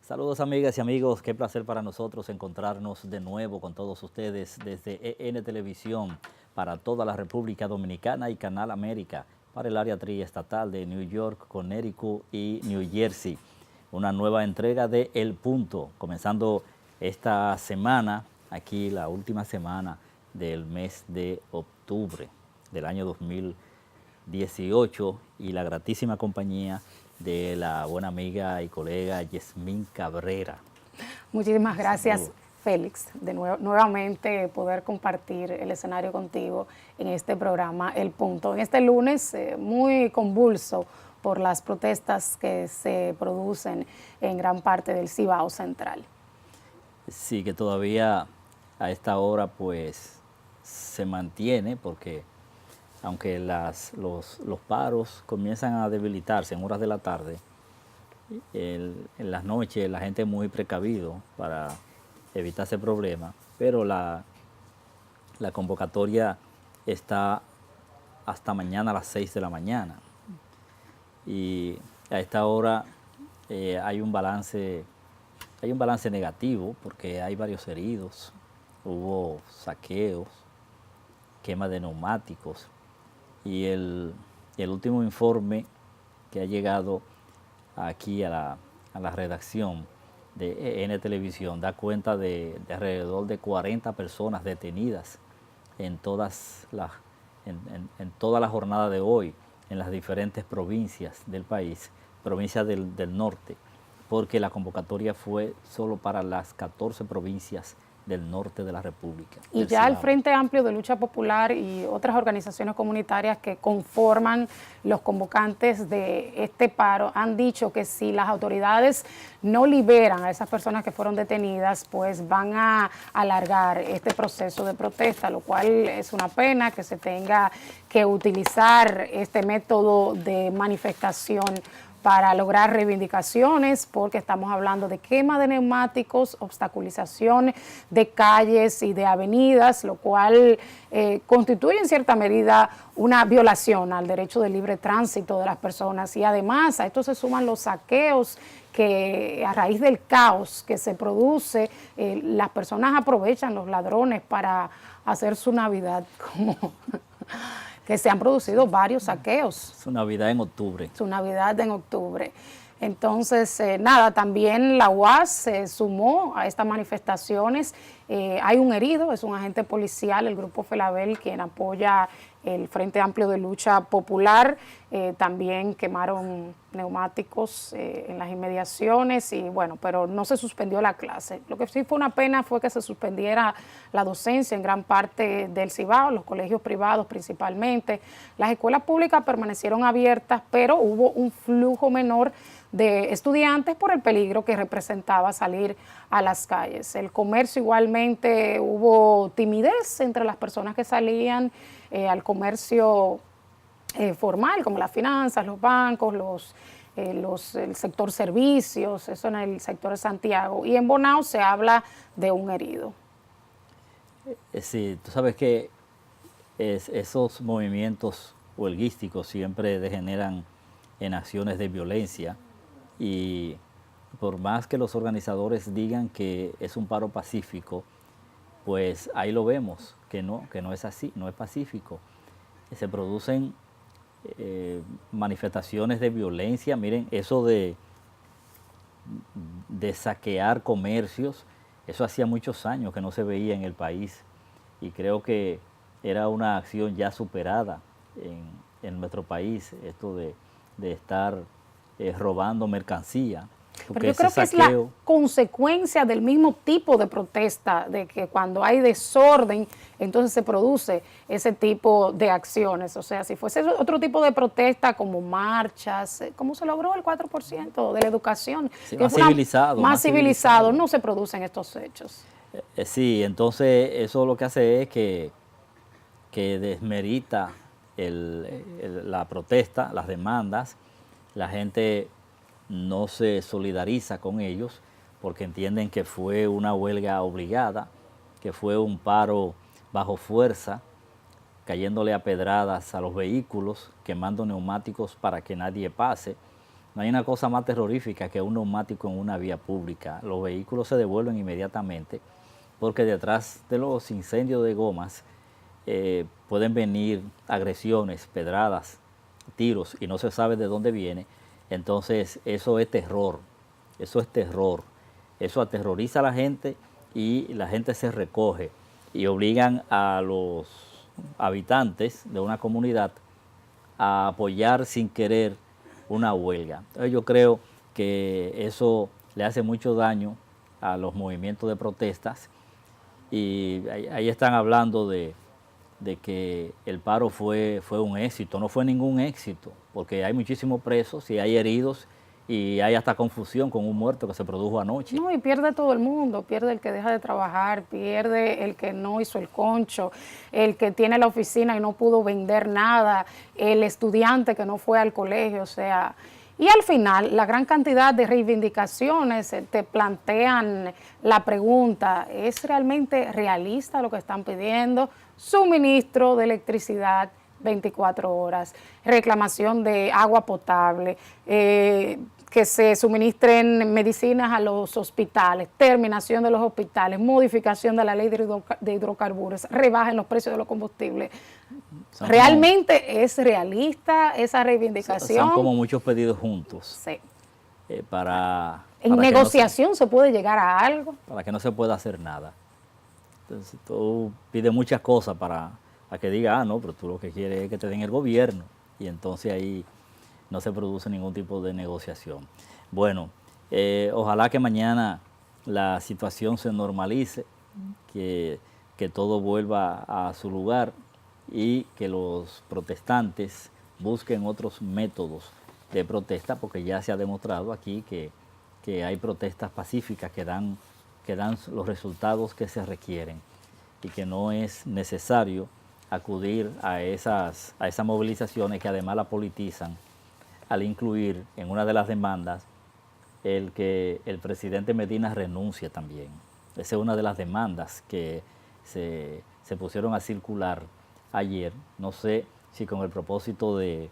Saludos amigas y amigos, qué placer para nosotros encontrarnos de nuevo con todos ustedes desde EN Televisión para toda la República Dominicana y Canal América para el área triestatal de New York, Connecticut y New Jersey. Una nueva entrega de El Punto, comenzando esta semana, aquí la última semana del mes de octubre del año 2018 y la gratísima compañía de la buena amiga y colega Yasmín Cabrera. Muchísimas gracias, Félix, de nuevamente poder compartir el escenario contigo en este programa El Punto. En este lunes muy convulso por las protestas que se producen en gran parte del Cibao Central. Sí, que todavía a esta hora pues se mantiene porque aunque los paros comienzan a debilitarse en horas de la tarde, en las noches la gente es muy precavido para evitar ese problema, pero la convocatoria está hasta mañana a las 6 de la mañana. Y a esta hora hay un balance negativo porque hay varios heridos, hubo saqueos, quema de neumáticos. Y el último informe que ha llegado aquí a la redacción de EN Televisión da cuenta de alrededor de 40 personas detenidas en toda la jornada de hoy en las diferentes provincias del país, provincias del norte, porque la convocatoria fue solo para las 14 provincias del norte de la República. Y ya el Frente Amplio de Lucha Popular y otras organizaciones comunitarias que conforman los convocantes de este paro han dicho que si las autoridades no liberan a esas personas que fueron detenidas, pues van a alargar este proceso de protesta, lo cual es una pena que se tenga que utilizar este método de manifestación para lograr reivindicaciones, porque estamos hablando de quema de neumáticos, obstaculización de calles y de avenidas, lo cual constituye en cierta medida una violación al derecho de libre tránsito de las personas. Y además a esto se suman los saqueos que a raíz del caos que se produce, las personas aprovechan, los ladrones, para hacer su Navidad como... que se han producido varios saqueos. Su Navidad en octubre. Su Navidad en octubre. Entonces, nada, también la UAS se sumó a estas manifestaciones. Hay un herido, es un agente policial, el Grupo Felabel, quien apoya el Frente Amplio de Lucha Popular. También quemaron neumáticos en las inmediaciones y bueno, pero no se suspendió la clase. Lo que sí fue una pena fue que se suspendiera la docencia en gran parte del Cibao, los colegios privados principalmente. Las escuelas públicas permanecieron abiertas, pero hubo un flujo menor de estudiantes por el peligro que representaba salir a las calles. El comercio igualmente hubo timidez entre las personas que salían al comercio formal, como las finanzas, los bancos, el sector servicios, eso en el sector de Santiago. Y en Bonao se habla de un herido. Sí, tú sabes que esos movimientos huelguísticos siempre degeneran en acciones de violencia y por más que los organizadores digan que es un paro pacífico, pues ahí lo vemos, que no es así, no es pacífico. Se producen manifestaciones de violencia. Miren, eso de saquear comercios, eso hacía muchos años que no se veía en el país y creo que era una acción ya superada en nuestro país, esto de estar robando mercancía. Pero yo creo que es la consecuencia del mismo tipo de protesta, de que cuando hay desorden, entonces se produce ese tipo de acciones. O sea, si fuese otro tipo de protesta como marchas, como se logró el 4% de la educación, sí, que más civilizado. Más civilizado, no se producen estos hechos. Sí, entonces eso lo que hace es que que desmerita la protesta, las demandas. La gente no se solidariza con ellos porque entienden que fue una huelga obligada, que fue un paro bajo fuerza, cayéndole a pedradas a los vehículos, quemando neumáticos para que nadie pase. No hay una cosa más terrorífica que un neumático en una vía pública. Los vehículos se devuelven inmediatamente porque detrás de los incendios de gomas pueden venir agresiones, pedradas, tiros, y no se sabe de dónde viene. Entonces eso es terror, eso es terror. Eso aterroriza a la gente y la gente se recoge y obligan a los habitantes de una comunidad a apoyar sin querer una huelga. Entonces yo creo que eso le hace mucho daño a los movimientos de protestas y ahí están hablando de que el paro fue un éxito. No fue ningún éxito, porque hay muchísimos presos y hay heridos y hay hasta confusión con un muerto que se produjo anoche. No, y pierde todo el mundo, pierde el que deja de trabajar, pierde el que no hizo el concho, el que tiene la oficina y no pudo vender nada, el estudiante que no fue al colegio, o sea... Y al final, la gran cantidad de reivindicaciones te plantean la pregunta, ¿es realmente realista lo que están pidiendo? Suministro de electricidad 24 horas, reclamación de agua potable, que se suministren medicinas a los hospitales, terminación de los hospitales, modificación de la ley de hidrocarburos, rebaja en los precios de los combustibles. ¿Realmente es realista esa reivindicación? Son como muchos pedidos juntos. Sí. En negociación se puede llegar a algo. Para que no se pueda hacer nada. Entonces tú pides muchas cosas para que diga, no, pero tú lo que quieres es que te den el gobierno. Y entonces ahí no se produce ningún tipo de negociación. Bueno, ojalá que mañana la situación se normalice, que todo vuelva a su lugar y que los protestantes busquen otros métodos de protesta, porque ya se ha demostrado aquí que hay protestas pacíficas que dan los resultados que se requieren y que no es necesario acudir a esas movilizaciones que además la politizan al incluir en una de las demandas el que el presidente Medina renuncie también. Esa es una de las demandas que se pusieron a circular ayer. No sé si con el propósito de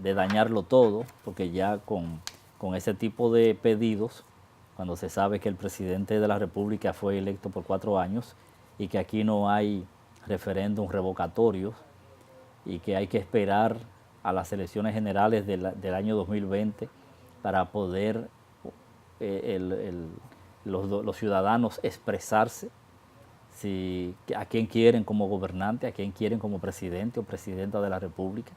dañarlo todo, porque ya con ese tipo de pedidos, cuando se sabe que el presidente de la República fue electo por 4 años y que aquí no hay referéndum revocatorios y que hay que esperar a las elecciones generales del año 2020 para poder los ciudadanos expresarse a quién quieren como gobernante, a quién quieren como presidente o presidenta de la República.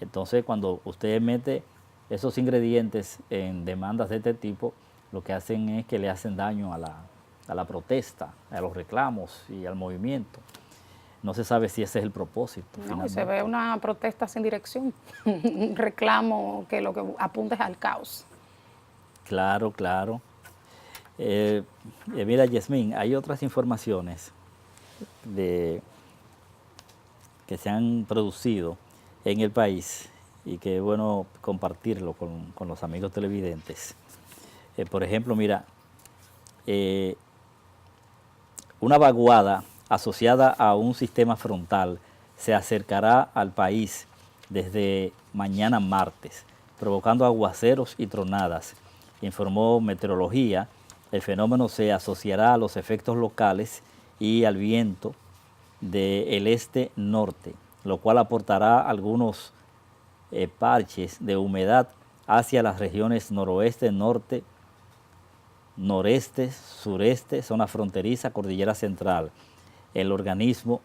Entonces, cuando usted mete esos ingredientes en demandas de este tipo, lo que hacen es que le hacen daño a la protesta, a los reclamos y al movimiento. No se sabe si ese es el propósito. No, y se ve una protesta sin dirección, un reclamo que lo que apunta es al caos. Claro, claro. Mira, Yasmín, hay otras informaciones que se han producido en el país y que es bueno compartirlo con los amigos televidentes. Por ejemplo, mira, una vaguada asociada a un sistema frontal se acercará al país desde mañana martes, provocando aguaceros y tronadas. Informó Meteorología, el fenómeno se asociará a los efectos locales y al viento del este-norte, lo cual aportará algunos parches de humedad hacia las regiones noroeste, norte, noreste, sureste, zona fronteriza, cordillera central. El organismo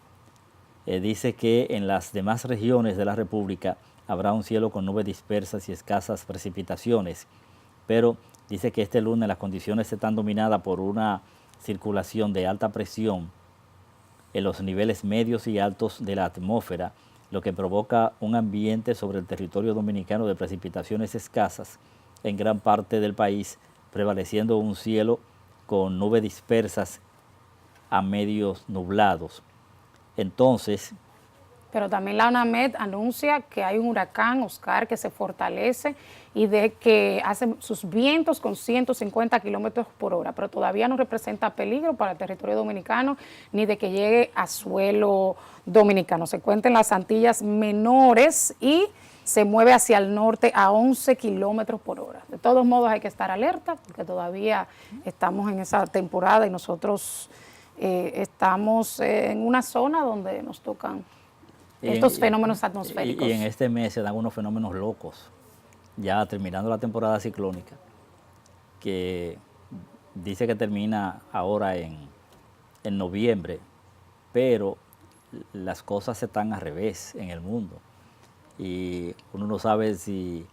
dice que en las demás regiones de la República habrá un cielo con nubes dispersas y escasas precipitaciones, pero dice que este lunes las condiciones están dominadas por una circulación de alta presión en los niveles medios y altos de la atmósfera, lo que provoca un ambiente sobre el territorio dominicano de precipitaciones escasas en gran parte del país, prevaleciendo un cielo con nubes dispersas a medios nublados. Entonces, Pero también la UNAMED anuncia que hay un huracán Oscar que se fortalece y de que hace sus vientos con 150 kilómetros por hora, pero todavía no representa peligro para el territorio dominicano ni de que llegue a suelo dominicano. Se cuenta en las Antillas Menores y se mueve hacia el norte a 11 kilómetros por hora. De todos modos hay que estar alerta porque todavía estamos en esa temporada y nosotros estamos en una zona donde nos tocan estos fenómenos atmosféricos. Y en este mes se dan unos fenómenos locos, ya terminando la temporada ciclónica, que dice que termina ahora en noviembre, pero las cosas están al revés en el mundo. Y uno no sabe si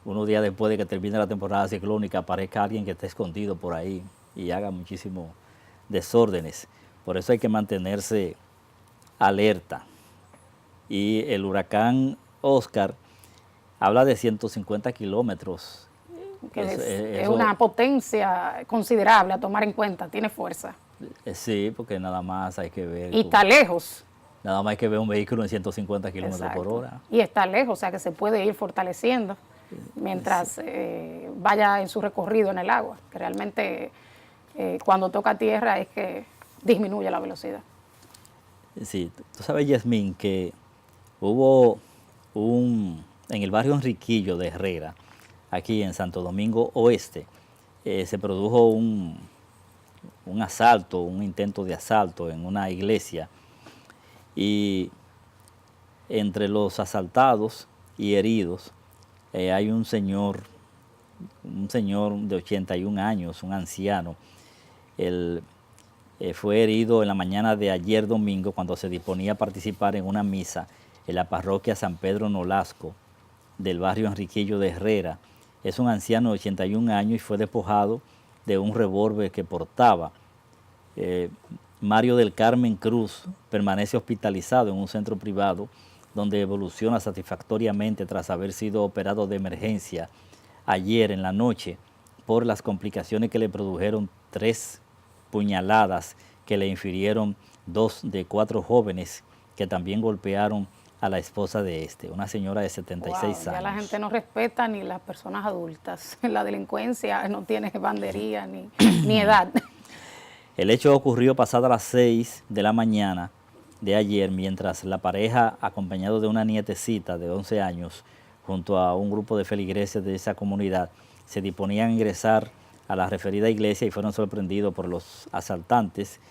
unos días después de que termine la temporada ciclónica aparezca alguien que esté escondido por ahí y haga muchísimos desórdenes. Por eso hay que mantenerse alerta. Y el huracán Oscar habla de 150 kilómetros. Es una potencia considerable a tomar en cuenta, tiene fuerza. Sí, porque nada más hay que ver. Y está lejos. Nada más hay que ver un vehículo en 150 kilómetros por hora. Y está lejos, o sea que se puede ir fortaleciendo mientras vaya en su recorrido en el agua, que realmente cuando toca tierra es que disminuye la velocidad. Sí, tú sabes, Yasmín, que hubo en el barrio Enriquillo de Herrera, aquí en Santo Domingo Oeste, se produjo un asalto, un intento de asalto en una iglesia, y entre los asaltados y heridos hay un señor de 81 años, un anciano. Él fue herido en la mañana de ayer domingo cuando se disponía a participar en una misa en la parroquia San Pedro Nolasco del barrio Enriquillo de Herrera. Es un anciano de 81 años y fue despojado de un revólver que portaba. Mario del Carmen Cruz permanece hospitalizado en un centro privado donde evoluciona satisfactoriamente tras haber sido operado de emergencia ayer en la noche por las complicaciones que le produjeron 3 puñaladas que le infirieron 2 de 4 jóvenes que también golpearon a la esposa de este, una señora de 76 años. Ya la gente no respeta ni las personas adultas. La delincuencia no tiene bandería ni edad. El hecho ocurrió pasadas las 6 de la mañana de ayer, mientras la pareja, acompañado de una nietecita de 11 años, junto a un grupo de feligreses de esa comunidad, se disponían a ingresar a la referida iglesia y fueron sorprendidos por los asaltantes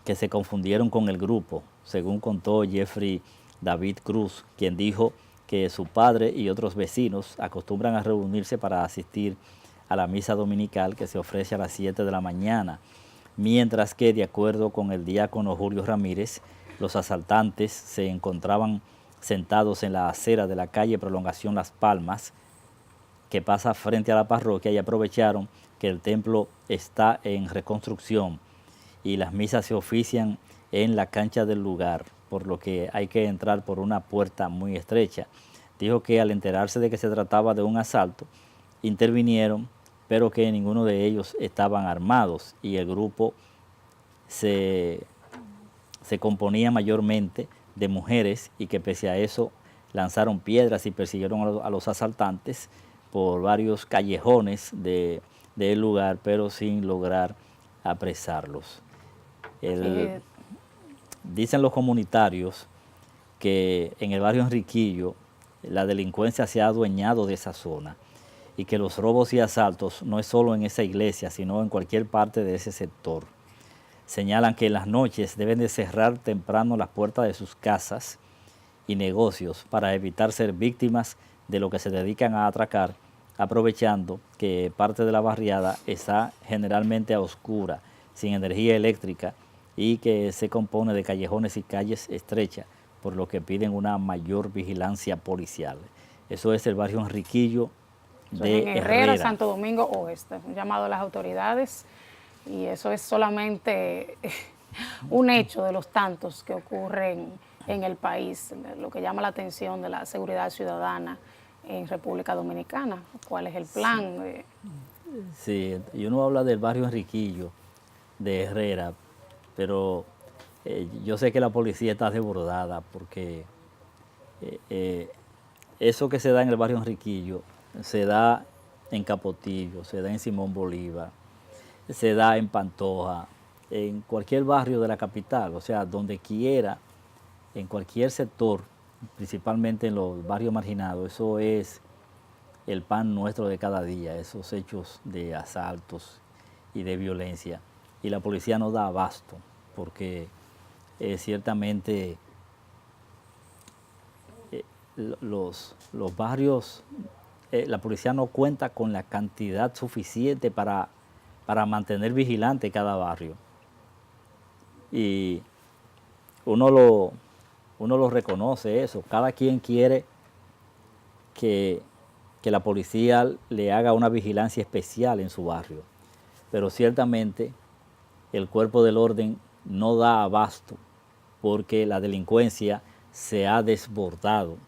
que se confundieron con el grupo, según contó Jeffrey David Cruz, quien dijo que su padre y otros vecinos acostumbran a reunirse para asistir a la misa dominical que se ofrece a las 7 de la mañana, mientras que, de acuerdo con el diácono Julio Ramírez, los asaltantes se encontraban sentados en la acera de la calle Prolongación Las Palmas, que pasa frente a la parroquia, y aprovecharon que el templo está en reconstrucción y las misas se ofician en la cancha del lugar, por lo que hay que entrar por una puerta muy estrecha. Dijo que al enterarse de que se trataba de un asalto, intervinieron, pero que ninguno de ellos estaban armados y el grupo se componía mayormente de mujeres y que pese a eso lanzaron piedras y persiguieron a los asaltantes por varios callejones del lugar, pero sin lograr apresarlos. Dicen los comunitarios que en el barrio Enriquillo la delincuencia se ha adueñado de esa zona y que los robos y asaltos no es solo en esa iglesia, sino en cualquier parte de ese sector. Señalan que en las noches deben de cerrar temprano las puertas de sus casas y negocios para evitar ser víctimas de lo que se dedican a atracar, aprovechando que parte de la barriada está generalmente a oscura, sin energía eléctrica y que se compone de callejones y calles estrechas, por lo que piden una mayor vigilancia policial. Eso es el barrio Enriquillo de Herrera, Santo Domingo Oeste. Un llamado a las autoridades, y eso es solamente un hecho de los tantos que ocurren en el país, lo que llama la atención de la seguridad ciudadana en República Dominicana. ¿Cuál es el plan? Sí, y uno habla del barrio Enriquillo de Herrera, pero yo sé que la policía está desbordada porque eso que se da en el barrio Enriquillo se da en Capotillo, se da en Simón Bolívar, se da en Pantoja, en cualquier barrio de la capital, o sea, donde quiera, en cualquier sector, principalmente en los barrios marginados, eso es el pan nuestro de cada día, esos hechos de asaltos y de violencia. Y la policía no da abasto, porque ciertamente los barrios, la policía no cuenta con la cantidad suficiente para mantener vigilante cada barrio. Y uno lo reconoce eso. Cada quien quiere que la policía le haga una vigilancia especial en su barrio. Pero ciertamente el cuerpo del orden no da abasto porque la delincuencia se ha desbordado.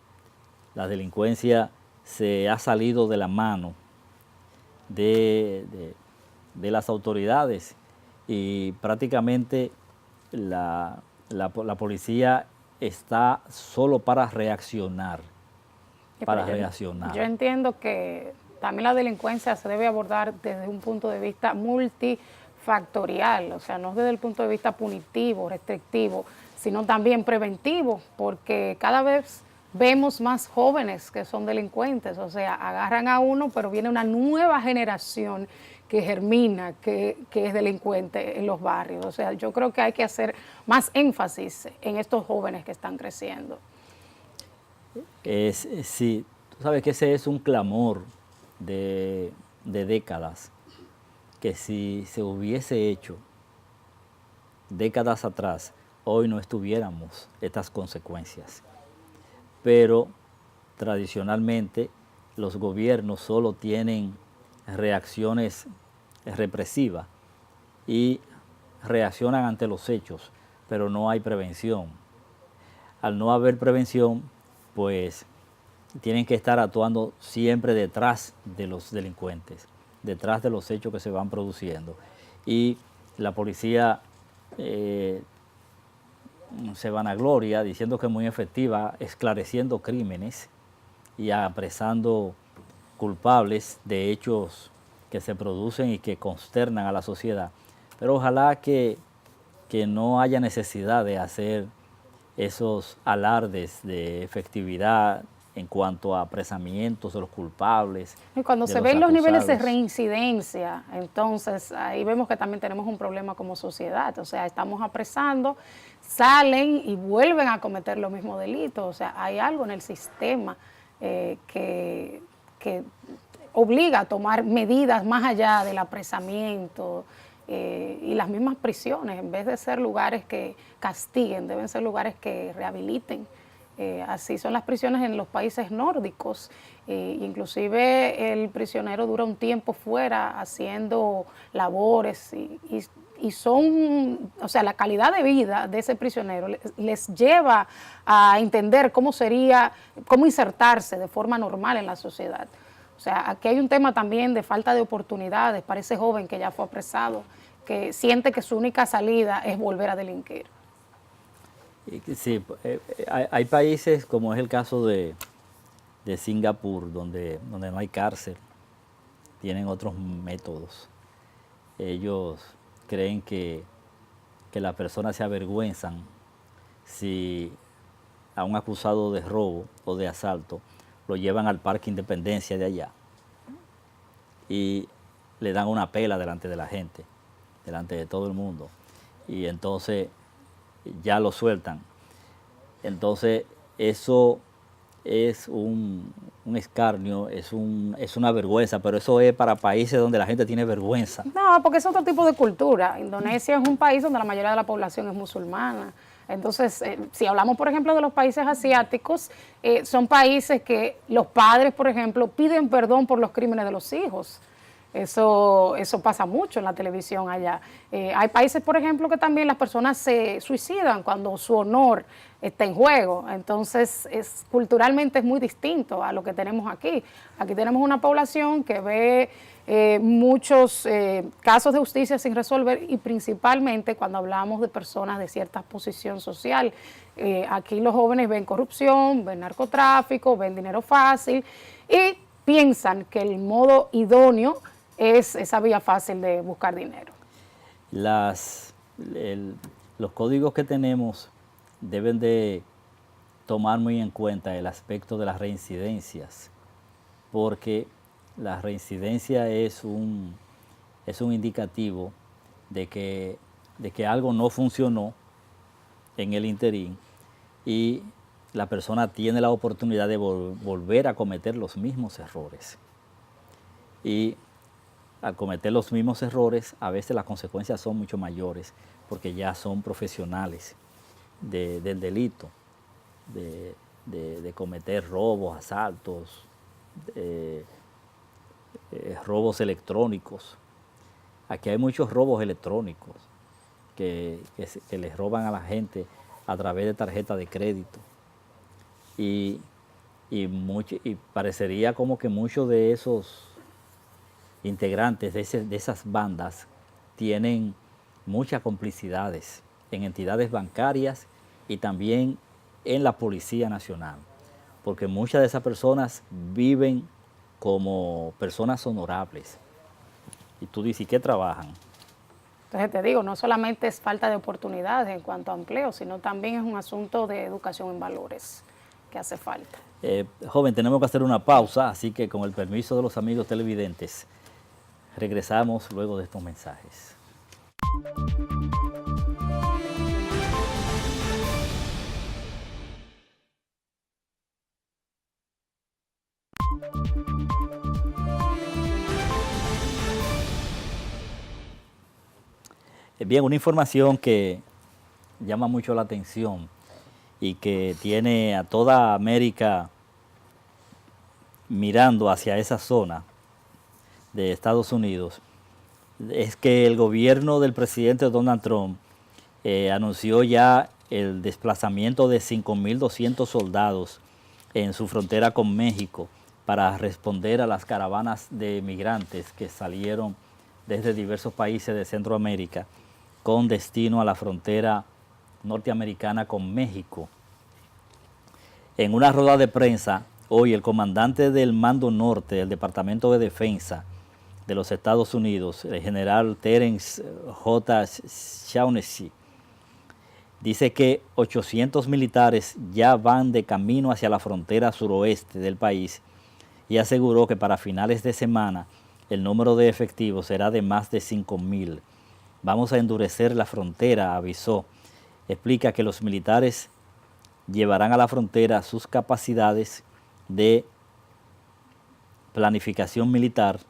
La delincuencia se ha salido de la mano de las autoridades y prácticamente la policía está solo para reaccionar. Yo entiendo que también la delincuencia se debe abordar desde un punto de vista multifactorial, o sea, no desde el punto de vista punitivo, restrictivo, sino también preventivo, porque cada vez vemos más jóvenes que son delincuentes, o sea, agarran a uno, pero viene una nueva generación que germina, que es delincuente en los barrios. O sea, yo creo que hay que hacer más énfasis en estos jóvenes que están creciendo. Sí, tú sabes que ese es un clamor de décadas, que si se hubiese hecho décadas atrás, hoy no estuviéramos estas consecuencias. Pero tradicionalmente los gobiernos solo tienen reacciones represivas y reaccionan ante los hechos, pero no hay prevención. Al no haber prevención, pues tienen que estar actuando siempre detrás de los delincuentes, detrás de los hechos que se van produciendo. Y la policía se vanagloria diciendo que es muy efectiva esclareciendo crímenes y apresando culpables de hechos que se producen y que consternan a la sociedad. Pero ojalá que no haya necesidad de hacer esos alardes de efectividad en cuanto a apresamientos de los culpables. Y cuando se ven los niveles de reincidencia, entonces ahí vemos que también tenemos un problema como sociedad. O sea, estamos apresando, salen y vuelven a cometer los mismos delitos. O sea, hay algo en el sistema que obliga a tomar medidas más allá del apresamiento y las mismas prisiones. En vez de ser lugares que castiguen, deben ser lugares que rehabiliten. Así son las prisiones en los países nórdicos. Inclusive el prisionero dura un tiempo fuera haciendo labores y son, o sea, la calidad de vida de ese prisionero les lleva a entender cómo insertarse de forma normal en la sociedad. O sea, aquí hay un tema también de falta de oportunidades para ese joven que ya fue apresado, que siente que su única salida es volver a delinquir. Sí, hay países como es el caso de Singapur, donde no hay cárcel, tienen otros métodos. Ellos creen que las personas se avergüenzan si a un acusado de robo o de asalto lo llevan al Parque Independencia de allá y le dan una pela delante de la gente, delante de todo el mundo, y entonces ya lo sueltan. Entonces eso es un escarnio, es una vergüenza, pero eso es para países donde la gente tiene vergüenza. No, porque es otro tipo de cultura. Indonesia es un país donde la mayoría de la población es musulmana. Entonces, si hablamos, por ejemplo, de los países asiáticos, son países que los padres, por ejemplo, piden perdón por los crímenes de los hijos. Eso pasa mucho en la televisión allá. Hay países, por ejemplo, que también las personas se suicidan cuando su honor está en juego. Entonces, culturalmente es muy distinto a lo que tenemos aquí. Aquí tenemos una población que ve muchos casos de justicia sin resolver y principalmente cuando hablamos de personas de cierta posición social. Aquí los jóvenes ven corrupción, ven narcotráfico, ven dinero fácil y piensan que el modo idóneo es esa vía fácil de buscar dinero. Los códigos que tenemos deben de tomar muy en cuenta el aspecto de las reincidencias, porque la reincidencia es un indicativo de que algo no funcionó en el interín y la persona tiene la oportunidad de volver a cometer los mismos errores. Y al cometer los mismos errores, a veces las consecuencias son mucho mayores, porque ya son profesionales del delito, de cometer robos, asaltos, robos electrónicos. Aquí hay muchos robos electrónicos que les roban a la gente a través de tarjeta de crédito. Y parecería como que muchos de esos integrantes de esas bandas tienen muchas complicidades en entidades bancarias y también en la Policía Nacional, porque muchas de esas personas viven como personas honorables. Y tú dices, ¿y qué trabajan? Entonces te digo, no solamente es falta de oportunidades en cuanto a empleo, sino también es un asunto de educación en valores que hace falta. Joven, tenemos que hacer una pausa, así que con el permiso de los amigos televidentes, regresamos luego de estos mensajes. Bien, una información que llama mucho la atención y que tiene a toda América mirando hacia esa zona de Estados Unidos, es que el gobierno del presidente Donald Trump anunció ya el desplazamiento de 5.200 soldados en su frontera con México para responder a las caravanas de migrantes que salieron desde diversos países de Centroamérica con destino a la frontera norteamericana con México. En una rueda de prensa, hoy el comandante del Mando Norte del Departamento de Defensa de los Estados Unidos, el general Terence J. Shaughnessy, dice que 800 militares ya van de camino hacia la frontera suroeste del país y aseguró que para finales de semana el número de efectivos será de más de 5.000. Vamos a endurecer la frontera, avisó. Explica que los militares llevarán a la frontera sus capacidades de planificación militar,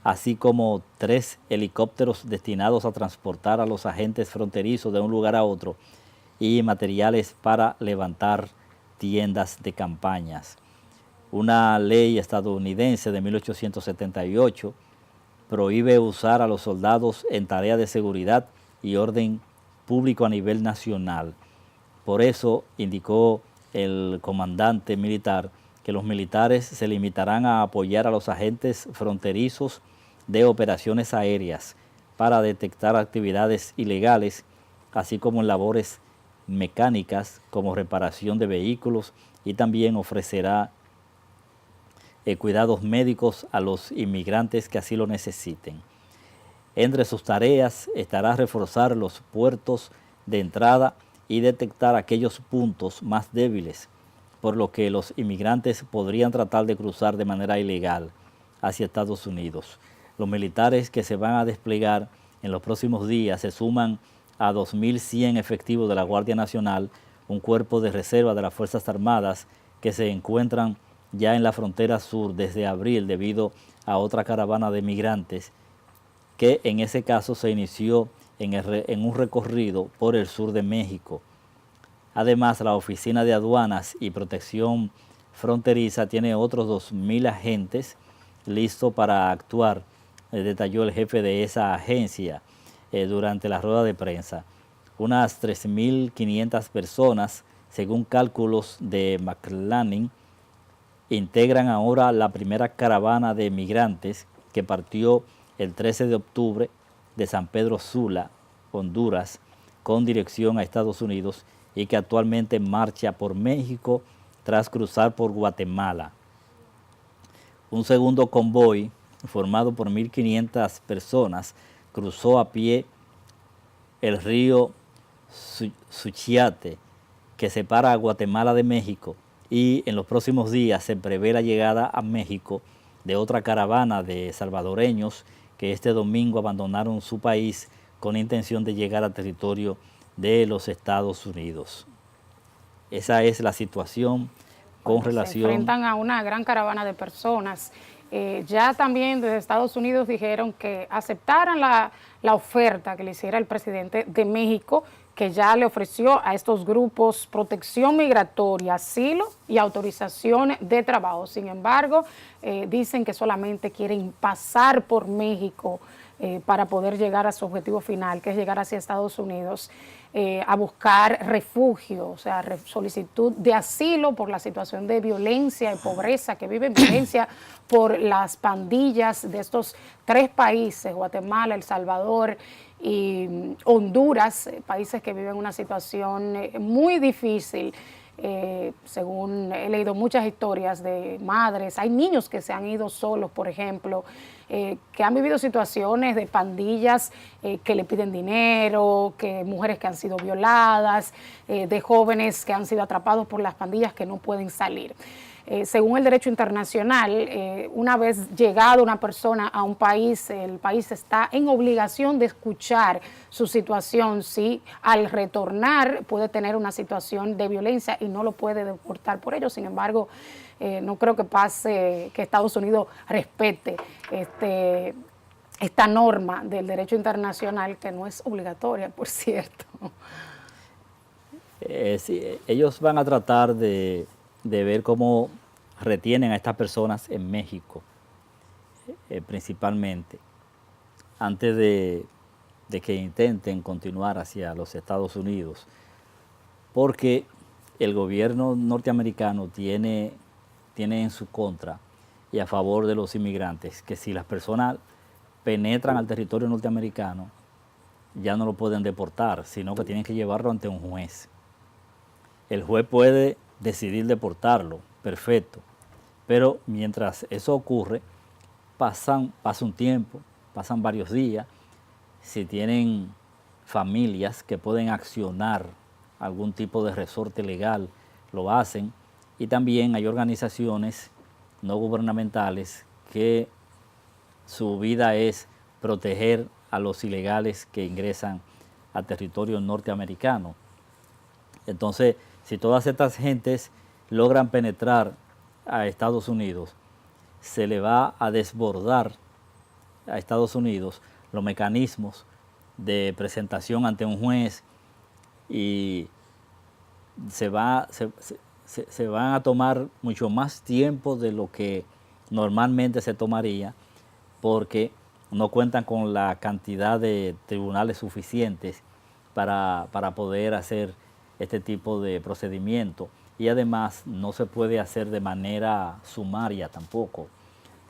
así como 3 helicópteros destinados a transportar a los agentes fronterizos de un lugar a otro y materiales para levantar tiendas de campañas. Una ley estadounidense de 1878 prohíbe usar a los soldados en tareas de seguridad y orden público a nivel nacional. Por eso indicó el comandante militar que los militares se limitarán a apoyar a los agentes fronterizos de operaciones aéreas para detectar actividades ilegales, así como en labores mecánicas como reparación de vehículos, y también ofrecerá cuidados médicos a los inmigrantes que así lo necesiten. Entre sus tareas estará reforzar los puertos de entrada y detectar aquellos puntos más débiles, por lo que los inmigrantes podrían tratar de cruzar de manera ilegal hacia Estados Unidos. Los militares que se van a desplegar en los próximos días se suman a 2.100 efectivos de la Guardia Nacional, un cuerpo de reserva de las Fuerzas Armadas que se encuentran ya en la frontera sur desde abril debido a otra caravana de migrantes que en ese caso se inició en un recorrido por el sur de México. Además, la Oficina de Aduanas y Protección Fronteriza tiene otros 2.000 agentes listos para actuar, detalló el jefe de esa agencia durante la rueda de prensa. Unas 3.500 personas según cálculos de McLaren, integran ahora la primera caravana de migrantes que partió el 13 de octubre de San Pedro Sula, Honduras, con dirección a Estados Unidos y que actualmente marcha por México tras cruzar por Guatemala. Un segundo convoy, formado por 1.500 personas, cruzó a pie el río Suchiate, que separa a Guatemala de México, y en los próximos días se prevé la llegada a México de otra caravana de salvadoreños que este domingo abandonaron su país con intención de llegar al territorio de los Estados Unidos. Esa es la situación con relación... Se enfrentan a una gran caravana de personas. Ya también desde Estados Unidos dijeron que aceptaran la oferta que le hiciera el presidente de México, que ya le ofreció a estos grupos protección migratoria, asilo y autorización de trabajo. Sin embargo, dicen que solamente quieren pasar por México para poder llegar a su objetivo final, que es llegar hacia Estados Unidos, a buscar refugio, o sea, solicitud de asilo por la situación de violencia y pobreza, que viven violencia por las pandillas de estos 3 países, Guatemala, El Salvador y Honduras, países que viven una situación muy difícil. Según he leído muchas historias de madres, hay niños que se han ido solos, por ejemplo, que han vivido situaciones de pandillas que le piden dinero, que mujeres que han sido violadas, de jóvenes que han sido atrapados por las pandillas que no pueden salir. Según el derecho internacional, una vez llegado una persona a un país, el país está en obligación de escuchar su situación. Si al retornar puede tener una situación de violencia y no lo puede deportar por ello. Sin embargo, no creo que pase que Estados Unidos respete esta norma del derecho internacional, que no es obligatoria, por cierto. Sí, ellos van a tratar de ver cómo retienen a estas personas en México, principalmente, antes de que intenten continuar hacia los Estados Unidos, porque el gobierno norteamericano tiene en su contra y a favor de los inmigrantes que si las personas penetran al territorio norteamericano, ya no lo pueden deportar, sino que tienen que llevarlo ante un juez. El juez puede decidir deportarlo, perfecto, pero mientras eso ocurre, pasa un tiempo, pasan varios días. Si tienen familias que pueden accionar algún tipo de resorte legal, lo hacen, y también hay organizaciones no gubernamentales que su vida es proteger a los ilegales que ingresan al territorio norteamericano. Entonces, si todas estas gentes logran penetrar a Estados Unidos, se le va a desbordar a Estados Unidos los mecanismos de presentación ante un juez y se van a tomar mucho más tiempo de lo que normalmente se tomaría, porque no cuentan con la cantidad de tribunales suficientes para poder hacer este tipo de procedimiento, y además no se puede hacer de manera sumaria tampoco,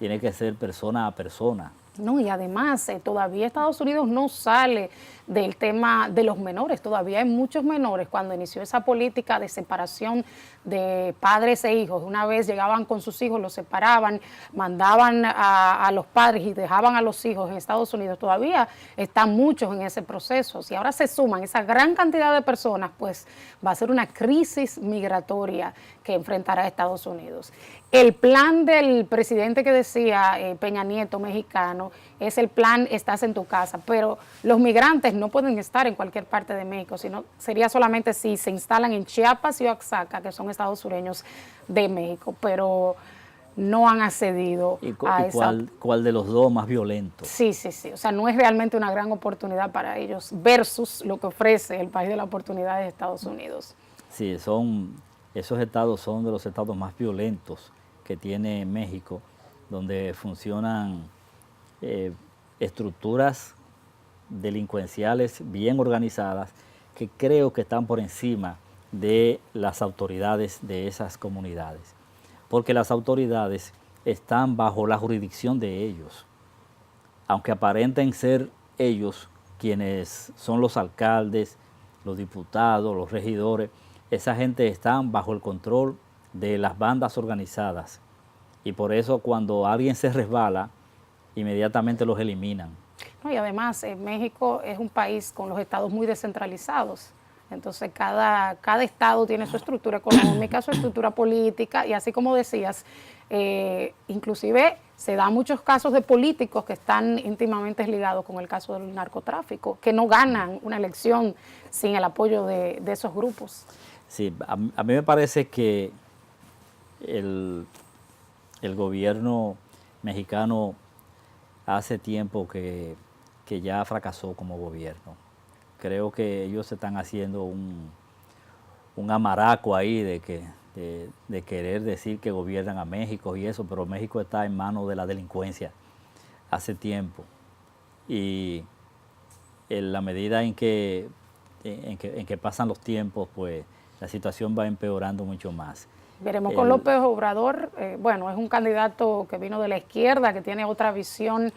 tiene que ser persona a persona. No, y además todavía Estados Unidos no sale del tema de los menores. Todavía hay muchos menores. Cuando inició esa política de separación de padres e hijos, una vez llegaban con sus hijos, los separaban, mandaban a los padres y dejaban a los hijos en Estados Unidos. Todavía están muchos en ese proceso. Si ahora se suman esa gran cantidad de personas, pues va a ser una crisis migratoria que enfrentará Estados Unidos. El plan del presidente que decía Peña Nieto, mexicano, es el plan Estás en tu casa, pero los migrantes no pueden estar en cualquier parte de México, sino sería solamente si se instalan en Chiapas y Oaxaca, que son estados sureños de México, pero no han accedido a esa... ¿Cuál de los dos más violentos? Sí, o sea, no es realmente una gran oportunidad para ellos versus lo que ofrece el país de la oportunidad de Estados Unidos. Sí, esos estados son de los estados más violentos que tiene México, donde funcionan estructuras delincuenciales bien organizadas que creo que están por encima de las autoridades de esas comunidades, porque las autoridades están bajo la jurisdicción de ellos, aunque aparenten ser ellos quienes son los alcaldes, los diputados, los regidores. Esa gente está bajo el control de las bandas organizadas, y por eso cuando alguien se resbala, inmediatamente los eliminan. No, y además, México es un país con los estados muy descentralizados. Entonces, cada estado tiene su estructura económica, su estructura política, y así como decías, inclusive se dan muchos casos de políticos que están íntimamente ligados con el caso del narcotráfico, que no ganan una elección sin el apoyo de esos grupos. Sí, a mí me parece que el gobierno mexicano hace tiempo que ya fracasó como gobierno. Creo que ellos están haciendo un amaraco ahí de querer decir que gobiernan a México y eso, pero México está en manos de la delincuencia hace tiempo. Y en la medida en que pasan los tiempos, pues la situación va empeorando mucho más. Veremos con López Obrador, bueno, es un candidato que vino de la izquierda, que tiene otra visión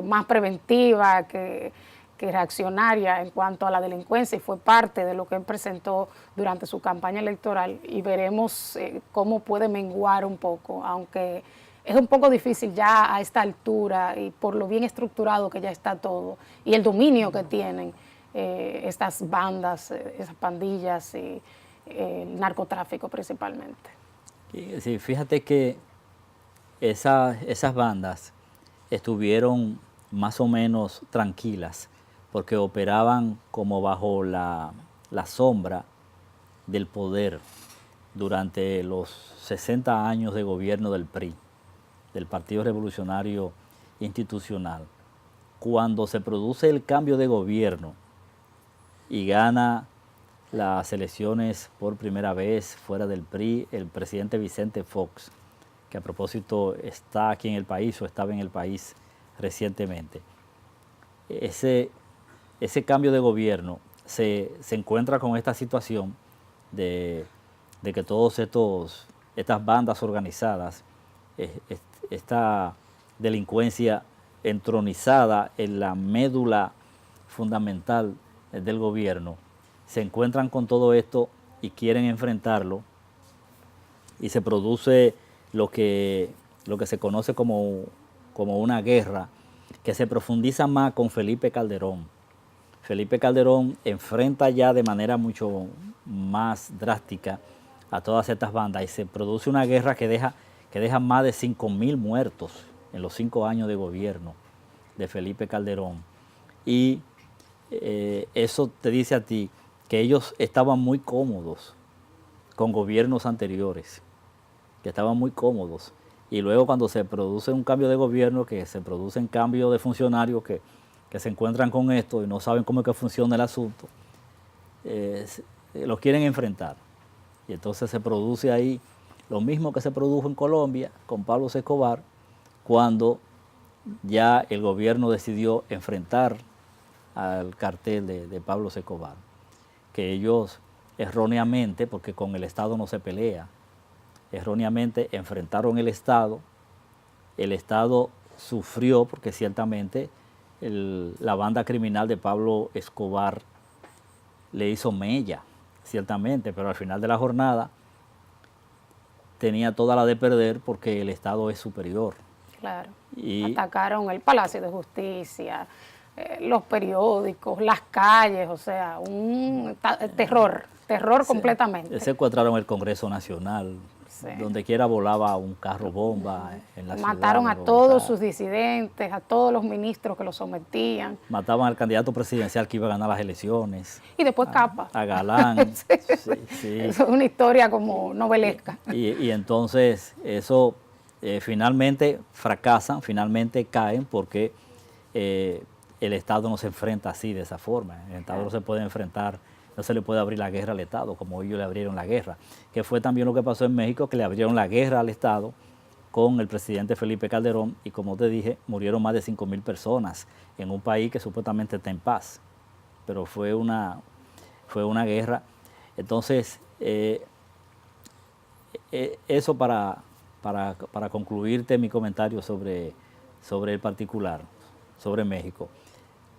más preventiva, que reaccionaria en cuanto a la delincuencia, y fue parte de lo que él presentó durante su campaña electoral, y veremos cómo puede menguar un poco, aunque es un poco difícil ya a esta altura y por lo bien estructurado que ya está todo y el dominio que tienen estas bandas, esas pandillas y el narcotráfico principalmente. Sí, fíjate que esas bandas estuvieron más o menos tranquilas porque operaban como bajo la sombra del poder durante los 60 años de gobierno del PRI, del Partido Revolucionario Institucional. Cuando se produce el cambio de gobierno y gana las elecciones por primera vez fuera del PRI el presidente Vicente Fox, que a propósito está aquí en el país o estaba en el país recientemente. Ese cambio de gobierno se encuentra con esta situación de que todas estas bandas organizadas, esta delincuencia entronizada en la médula fundamental del gobierno, se encuentran con todo esto y quieren enfrentarlo, y se produce lo que se conoce como una guerra que se profundiza más con Felipe Calderón. Felipe Calderón enfrenta ya de manera mucho más drástica a todas estas bandas y se produce una guerra que deja más de 5.000 muertos en los 5 años de gobierno de Felipe Calderón. Y eso te dice a ti que ellos estaban muy cómodos con gobiernos anteriores, que estaban muy cómodos. Y luego cuando se produce un cambio de gobierno, que se producen cambios de funcionarios que se encuentran con esto y no saben cómo es que funciona el asunto, los quieren enfrentar. Y entonces se produce ahí lo mismo que se produjo en Colombia con Pablo Escobar, cuando ya el gobierno decidió enfrentar al cartel de Pablo Escobar, que ellos erróneamente, porque con el Estado no se pelea, erróneamente enfrentaron el Estado sufrió porque ciertamente la banda criminal de Pablo Escobar le hizo mella, ciertamente, pero al final de la jornada tenía toda la de perder porque el Estado es superior. Claro, atacaron el Palacio de Justicia, los periódicos, las calles, o sea, un terror completamente. Secuestraron el Congreso Nacional, sí. Donde quiera volaba un carro bomba en la ciudad. Mataron a todos sus disidentes, a todos los ministros que los sometían. Mataban al candidato presidencial que iba a ganar las elecciones. Y después capa. A Galán. Sí. Sí. Eso es una historia como novelesca. Y entonces eso finalmente fracasan, finalmente caen porque el Estado no se enfrenta así, de esa forma. El Estado no se puede enfrentar, no se le puede abrir la guerra al Estado como ellos le abrieron la guerra, que fue también lo que pasó en México, que le abrieron la guerra al Estado con el presidente Felipe Calderón, y como te dije, murieron más de 5.000 personas en un país que supuestamente está en paz, pero fue una guerra. Entonces, eso para concluirte mi comentario sobre el particular, sobre México.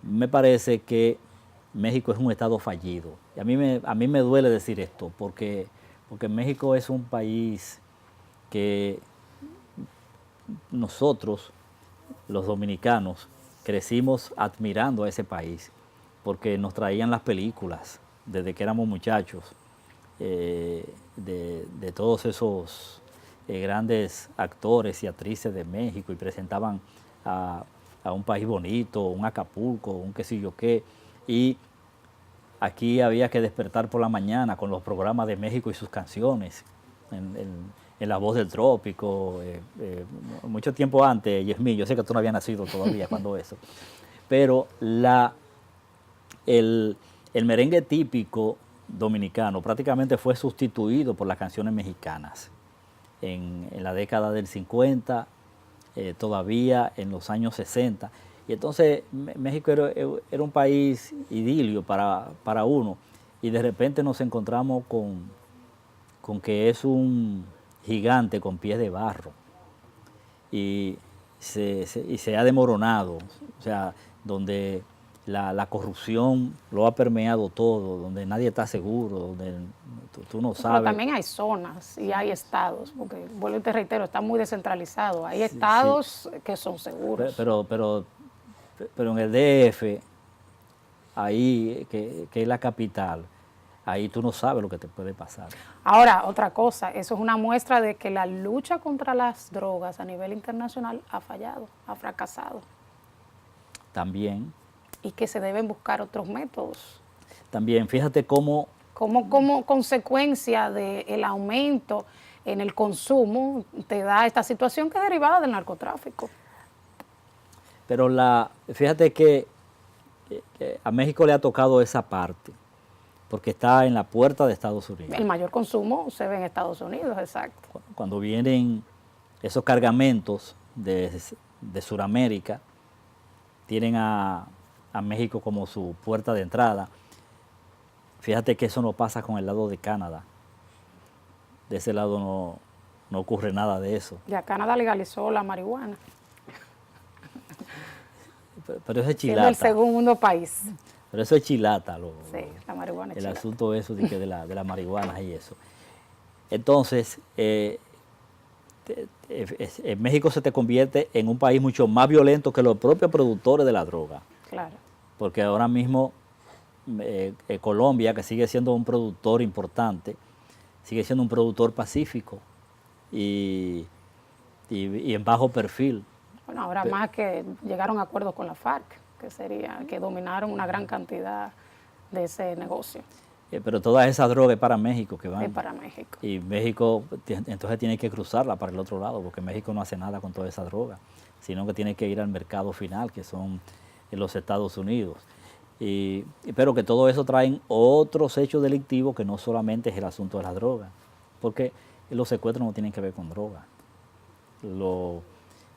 Me parece que México es un estado fallido. Y a mí me duele decir esto, porque México es un país que nosotros, los dominicanos, crecimos admirando a ese país, porque nos traían las películas desde que éramos muchachos, de todos esos grandes actores y actrices de México, y presentaban a un país bonito, un Acapulco, un qué sé yo qué, y aquí había que despertar por la mañana con los programas de México y sus canciones, en La Voz del Trópico, mucho tiempo antes, Yesmín, yo sé que tú no habías nacido todavía cuando eso, pero el merengue típico dominicano prácticamente fue sustituido por las canciones mexicanas en la década del 50, todavía en los años 60. Y entonces México era un país idilio para uno, y de repente nos encontramos con que es un gigante con pies de barro, y se ha desmoronado, o sea, donde la corrupción lo ha permeado todo, donde nadie está seguro, donde tú no sabes. Pero también hay zonas y hay estados, porque vuelvo y te reitero, está muy descentralizado. Hay Sí, estados que son seguros. pero en el DF, ahí que es la capital, ahí tú no sabes lo que te puede pasar. Ahora, otra cosa, eso es una muestra de que la lucha contra las drogas a nivel internacional ha fallado, ha fracasado. También, Y que se deben buscar otros métodos. fíjate cómo Como consecuencia del aumento en el consumo, te da esta situación que es derivada del narcotráfico. pero fíjate que a México le ha tocado esa parte, porque está en la puerta de Estados Unidos. El mayor consumo se ve en Estados Unidos, exacto. Cuando vienen esos cargamentos de Sudamérica, tienen a México como su puerta de entrada. Fíjate que eso no pasa con el lado de Canadá. De ese lado no ocurre nada de eso. Ya Canadá legalizó la marihuana. Pero eso es Siendo chilata. el segundo país. Pero eso es chilata. Sí, la marihuana es el chilata. asunto eso de la marihuana y eso. Entonces, en México se te convierte en un país mucho más violento que los propios productores de la droga. Claro. Porque ahora mismo Colombia, que sigue siendo un productor importante, sigue siendo un productor pacífico y en bajo perfil. Bueno, ahora más que llegaron a acuerdos con la FARC, que dominaron una gran cantidad de ese negocio. Pero toda esa droga es para México que van. Es para México. Y México entonces tiene que cruzarla para el otro lado, porque México no hace nada con toda esa droga, sino que tiene que ir al mercado final, que son los Estados Unidos. Pero que todo eso traen otros hechos delictivos que no solamente es el asunto de la droga, porque los secuestros no tienen que ver con droga.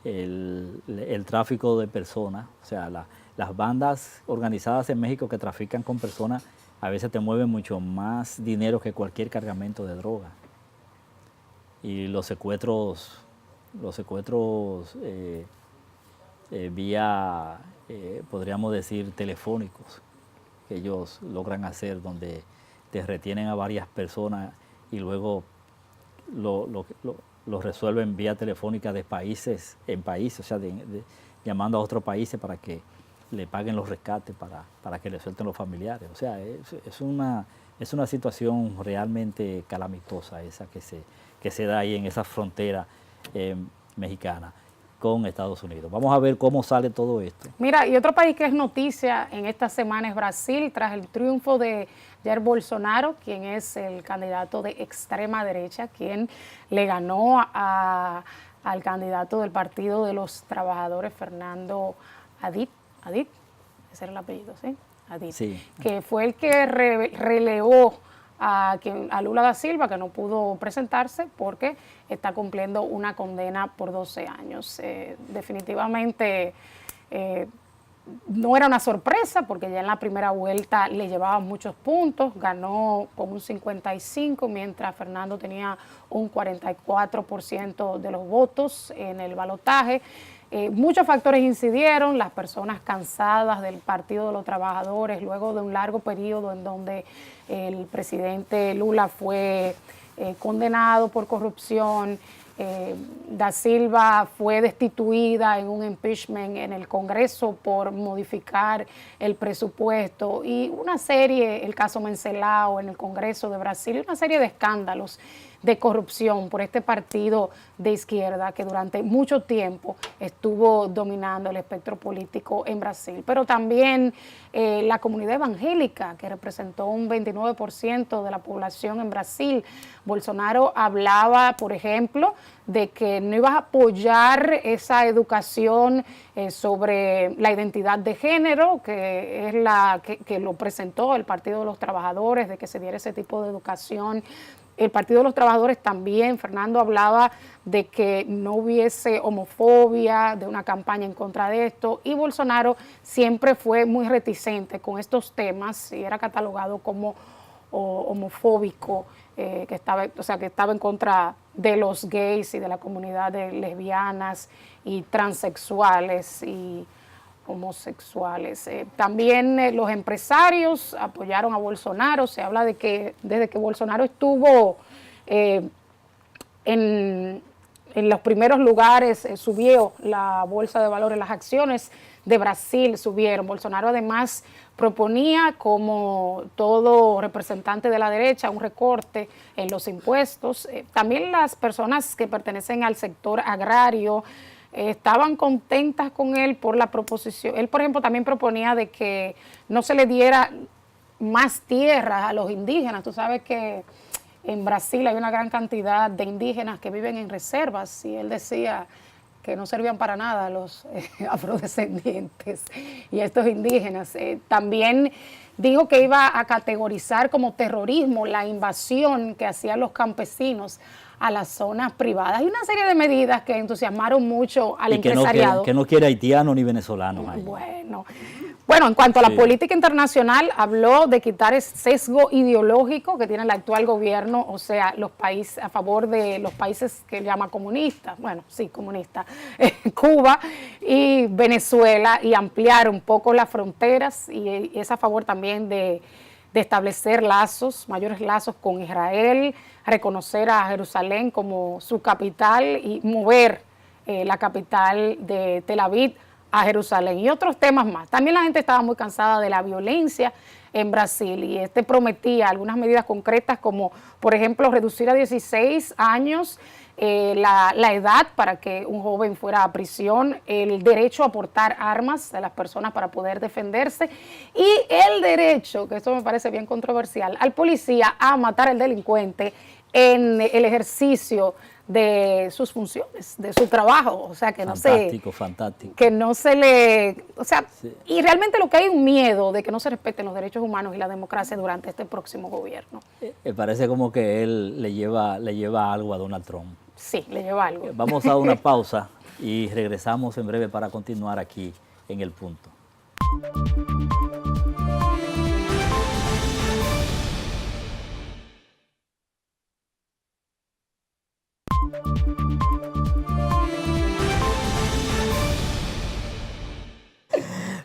El tráfico de personas, o sea, las bandas organizadas en México que trafican con personas, a veces te mueven mucho más dinero que cualquier cargamento de droga. Y los secuestros vía, podríamos decir, telefónicos, que ellos logran hacer, donde te retienen a varias personas y luego lo resuelven vía telefónica de países en países, o sea, llamando a otros países para que le paguen los rescates para que le suelten los familiares. O sea, es una situación realmente calamitosa esa que se da ahí en esa frontera mexicana con Estados Unidos. Vamos a ver cómo sale todo esto. Mira, y otro país que es noticia en esta semana es Brasil, tras el triunfo de Jair Bolsonaro, quien es el candidato de extrema derecha, quien le ganó al candidato del Partido de los Trabajadores, Fernando Haddad, ese era el apellido, ¿sí? Haddad, Sí. que fue el que relevó a Lula da Silva, que no pudo presentarse porque está cumpliendo una condena por 12 años. Definitivamente no era una sorpresa porque ya en la primera vuelta le llevaba muchos puntos, ganó con un 55, mientras Fernando tenía un 44% de los votos en el balotaje. Muchos factores incidieron, las personas cansadas del Partido de los Trabajadores, luego de un largo periodo en donde el presidente Lula fue condenado por corrupción, Da Silva fue destituida en un impeachment en el Congreso por modificar el presupuesto y una serie, el caso Mencelao en el Congreso de Brasil, una serie de escándalos de corrupción por este partido de izquierda que durante mucho tiempo estuvo dominando el espectro político en Brasil. Pero también la comunidad evangélica, que representó un 29% de la población en Brasil. Bolsonaro hablaba, por ejemplo, de que no iba a apoyar esa educación sobre la identidad de género, que es la que lo presentó el Partido de los Trabajadores, de que se diera ese tipo de educación. El Partido de los Trabajadores también, Fernando hablaba de que no hubiese homofobia, de una campaña en contra de esto, y Bolsonaro siempre fue muy reticente con estos temas y era catalogado como homofóbico, que estaba en contra de los gays y de la comunidad de lesbianas y transexuales y homosexuales. También los empresarios apoyaron a Bolsonaro. Se habla de que desde que Bolsonaro estuvo en los primeros lugares, subió la bolsa de valores, las acciones de Brasil subieron. Bolsonaro además proponía, como todo representante de la derecha, un recorte en los impuestos. También las personas que pertenecen al sector agrario estaban contentas con él por la proposición. Él, por ejemplo, también proponía de que no se le diera más tierras a los indígenas. Tú sabes que en Brasil hay una gran cantidad de indígenas que viven en reservas y él decía que no servían para nada los afrodescendientes y estos indígenas. También dijo que iba a categorizar como terrorismo la invasión que hacían los campesinos a las zonas privadas. Hay una serie de medidas que entusiasmaron mucho al empresariado. Que no quiere haitianos ni venezolanos ahí. Bueno, en cuanto a la política internacional, habló de quitar el sesgo ideológico que tiene el actual gobierno, o sea, los países a favor de los países que él llama comunistas, bueno, sí, comunistas, Cuba y Venezuela, y ampliar un poco las fronteras, y es a favor también de establecer lazos, mayores lazos con Israel, reconocer a Jerusalén como su capital y mover la capital de Tel Aviv a Jerusalén y otros temas más. También la gente estaba muy cansada de la violencia en Brasil y prometía algunas medidas concretas como, por ejemplo, reducir a 16 años la edad para que un joven fuera a prisión, el derecho a portar armas de las personas para poder defenderse y el derecho, que esto me parece bien controversial, al policía a matar al delincuente en el ejercicio de sus funciones, de su trabajo, o sea, que fantástico. Que no se le, o sea, sí. Y realmente lo que hay un miedo de que no se respeten los derechos humanos y la democracia durante este próximo gobierno. Parece como que él le lleva algo a Donald Trump. Sí, le lleva algo. Vamos a una pausa y regresamos en breve para continuar aquí en El Punto.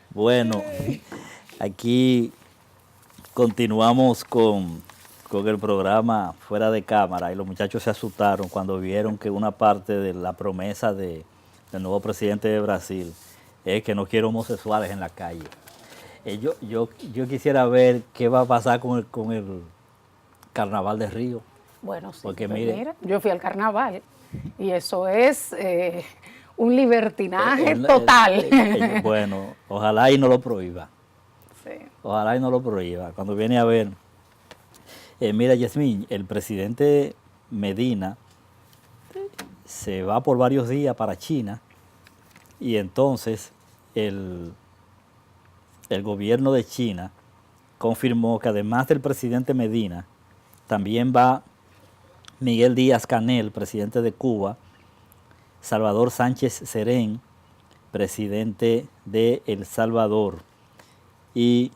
Bueno, aquí continuamos con el programa Fuera de Cámara y los muchachos se asustaron cuando vieron que una parte de la promesa del nuevo presidente de Brasil es que no quiere homosexuales en la calle. Yo quisiera ver qué va a pasar con el Carnaval de Río. Bueno, sí, porque mira, yo fui al Carnaval y eso es un libertinaje total. Bueno, ojalá y no lo prohíba. Sí. Ojalá y no lo prohíba. Cuando viene a ver, mira, Yasmín, el presidente Medina se va por varios días para China y entonces el gobierno de China confirmó que además del presidente Medina, también va Miguel Díaz-Canel, presidente de Cuba, Salvador Sánchez Serén, presidente de El Salvador y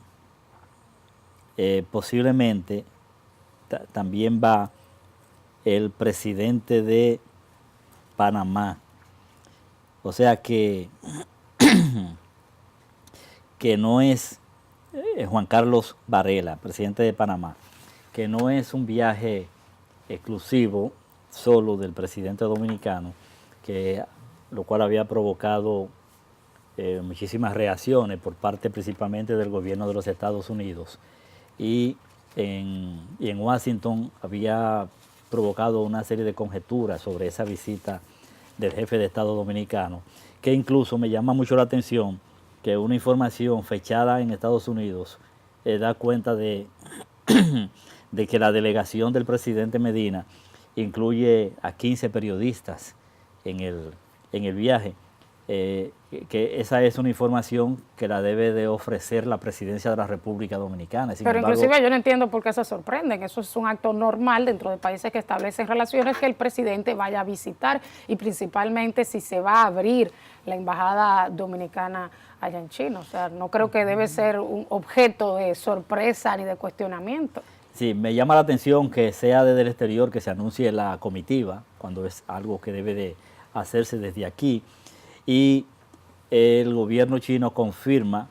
posiblemente también va el presidente de Panamá. O sea que no es Juan Carlos Varela, presidente de Panamá, que no es un viaje exclusivo solo del presidente dominicano, lo cual había provocado muchísimas reacciones por parte principalmente del gobierno de los Estados Unidos. Y en Washington había provocado una serie de conjeturas sobre esa visita del jefe de Estado dominicano, que incluso me llama mucho la atención que una información fechada en Estados Unidos da cuenta de que la delegación del presidente Medina incluye a 15 periodistas en el viaje. Que esa es una información que la debe de ofrecer la presidencia de la República Dominicana. Pero inclusive yo no entiendo por qué se sorprenden. Eso es un acto normal dentro de países que establecen relaciones que el presidente vaya a visitar, y principalmente si se va a abrir la embajada dominicana allá en China. O sea, no creo que debe ser un objeto de sorpresa ni de cuestionamiento. Sí, me llama la atención que sea desde el exterior que se anuncie la comitiva, cuando es algo que debe de hacerse desde aquí. Y el gobierno chino confirma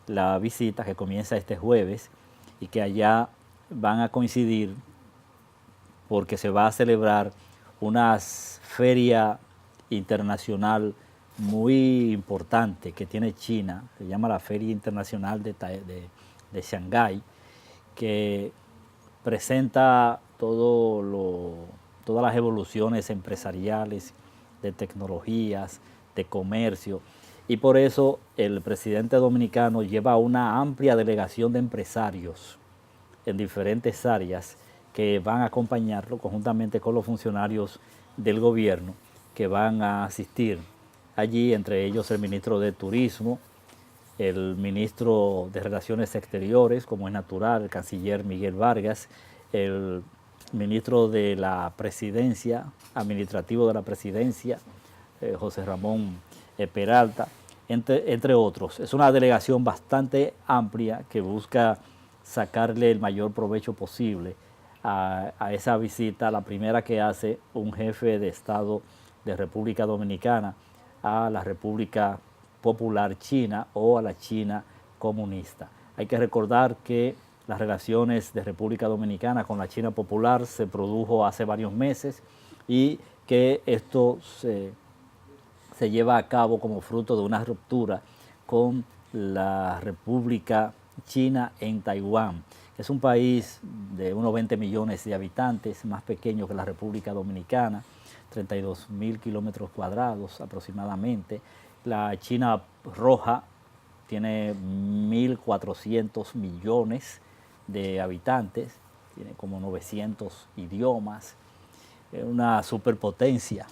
la visita que comienza este jueves y que allá van a coincidir porque se va a celebrar una feria internacional muy importante que tiene China, se llama la Feria Internacional de Shanghái, que presenta todas las evoluciones empresariales, de tecnologías, de comercio, y por eso el presidente dominicano lleva una amplia delegación de empresarios en diferentes áreas que van a acompañarlo conjuntamente con los funcionarios del gobierno que van a asistir allí, entre ellos el ministro de Turismo, el ministro de Relaciones Exteriores, como es natural, el canciller Miguel Vargas, el ministro de la Presidencia, administrativo de la Presidencia, José Ramón Peralta, entre otros. Es una delegación bastante amplia que busca sacarle el mayor provecho posible a esa visita, la primera que hace un jefe de Estado de República Dominicana a la República Popular China o a la China comunista. Hay que recordar que las relaciones de República Dominicana con la China Popular se produjo hace varios meses y que esto se lleva a cabo como fruto de una ruptura con la República China en Taiwán, que es un país de unos 20 millones de habitantes, más pequeño que la República Dominicana, 32.000 kilómetros cuadrados aproximadamente. La China roja tiene 1.400 millones de habitantes, tiene como 900 idiomas, es una superpotencia.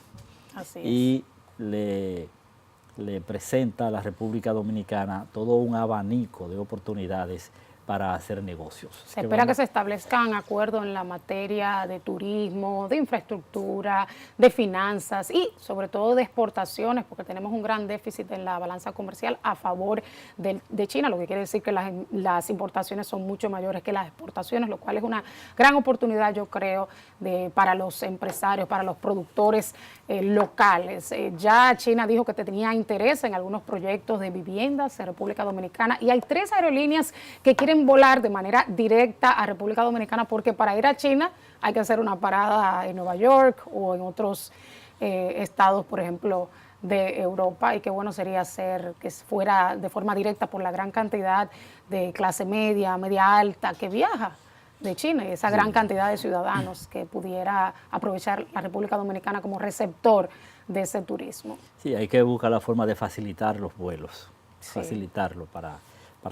Así es. Y le presenta a la República Dominicana todo un abanico de oportunidades para hacer negocios. Se espera que se establezcan acuerdos en la materia de turismo, de infraestructura, de finanzas y sobre todo de exportaciones, porque tenemos un gran déficit en la balanza comercial a favor de China, lo que quiere decir que las importaciones son mucho mayores que las exportaciones, lo cual es una gran oportunidad, yo creo, para los empresarios, para los productores locales. Ya China dijo que tenía interés en algunos proyectos de viviendas en República Dominicana y hay 3 aerolíneas que quieren volar de manera directa a República Dominicana, porque para ir a China hay que hacer una parada en Nueva York o en otros estados, por ejemplo, de Europa, y qué bueno sería hacer que fuera de forma directa por la gran cantidad de clase media, media alta que viaja de China y esa gran cantidad de ciudadanos que pudiera aprovechar la República Dominicana como receptor de ese turismo. Sí, hay que buscar la forma de facilitar los vuelos, facilitarlo para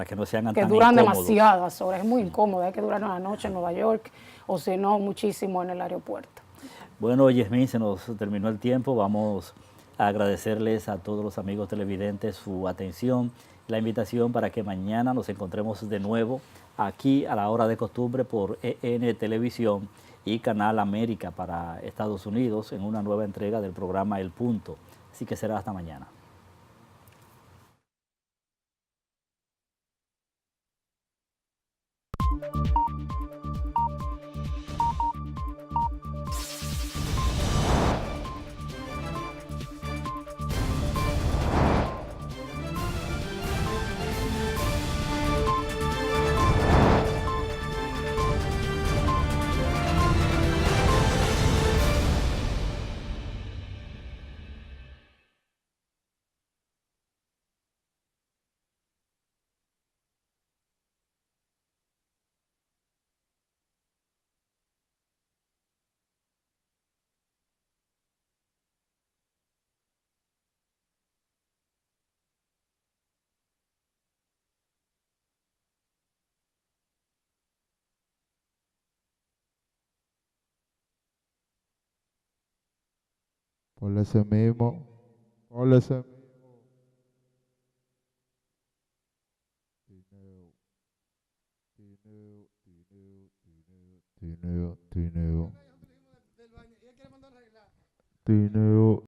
que no sean tan incómodos. Que duran demasiadas horas, es muy incómodo, hay que durar una noche en Nueva York o si no, muchísimo en el aeropuerto. Bueno, Yasmín, se nos terminó el tiempo, vamos a agradecerles a todos los amigos televidentes su atención, la invitación para que mañana nos encontremos de nuevo aquí a la hora de costumbre por EN Televisión y Canal América para Estados Unidos en una nueva entrega del programa El Punto. Así que será hasta mañana. Por ese mismo. Por ese mismo. Tineo, tineo, tineo, tineo, tineo, tineo. Tineo.